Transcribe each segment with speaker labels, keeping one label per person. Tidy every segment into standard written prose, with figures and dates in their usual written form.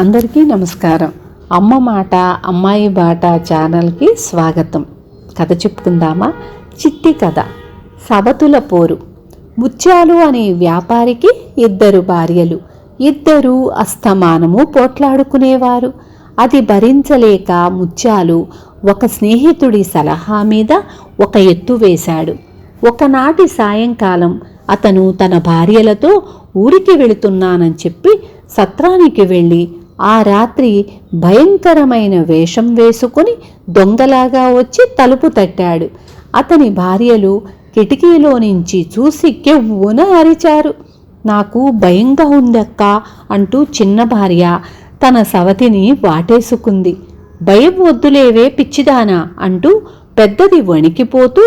Speaker 1: అందరికీ నమస్కారం. అమ్మ మాట అమ్మాయి బాట ఛానల్కి స్వాగతం. కథ చెప్పుకుందామా? చిట్టి కథ. సవతుల పోరు. ముత్యాలు అనే వ్యాపారికి 2 భార్యలు. 2 అస్తమానము పోట్లాడుకునేవారు. అది భరించలేక ముత్యాలు ఒక స్నేహితుడి సలహా మీద ఒక ఎత్తు వేశాడు. ఒకనాటి సాయంకాలం అతను తన భార్యలతో ఊరికి వెళుతున్నానని చెప్పి సత్రానికి వెళ్ళి ఆ రాత్రి భయంకరమైన వేషం వేసుకుని దొంగలాగా వచ్చి తలుపు తట్టాడు. అతని భార్యలు కిటికీలో నుంచి చూసి కెవ్వున అరిచారు. నాకు భయంగా ఉందక్క అంటూ చిన్న భార్య తన సవతిని వాటేసుకుంది. భయం వద్దులేవే పిచ్చిదానా అంటూ పెద్దది వణికిపోతూ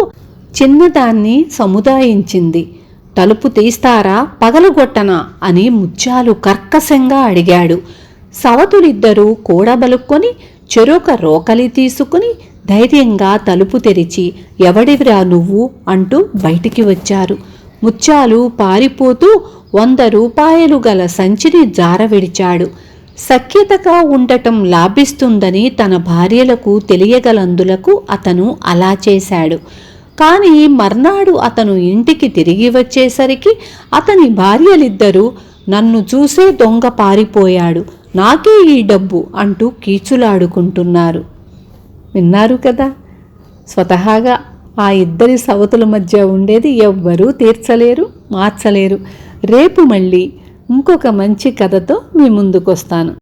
Speaker 1: చిన్నదాన్ని సముదాయించింది. తలుపు తీస్తారా పగలగొట్టనా అని ముత్యాలు కర్కశంగా అడిగాడు. సవతులిద్దరూ కూడబలుక్కొని చెరొక రోకలి తీసుకుని ధైర్యంగా తలుపు తెరిచి ఎవడివిరా నువ్వు అంటూ బయటికి వచ్చారు. ముత్యాలు పారిపోతూ 100 రూపాయలు గల సంచిని జారవిడిచాడు. సఖ్యతగా ఉండటం లాభిస్తుందని తన భార్యలకు తెలియగలందులకు అతను అలా చేశాడు. కానీ మర్నాడు అతను ఇంటికి తిరిగి వచ్చేసరికి అతని భార్యలిద్దరూ నన్ను చూసే దొంగ పారిపోయాడు, నాకే ఈ డబ్బు అంటూ కీచులాడుకుంటున్నారు. విన్నారు కదా? స్వతహాగా ఆ 2 సవతుల మధ్య ఉండేది ఎవ్వరూ తీర్చలేరు, మార్చలేరు. రేపు మళ్ళీ ఇంకొక మంచి కథతో మీ ముందుకొస్తాను.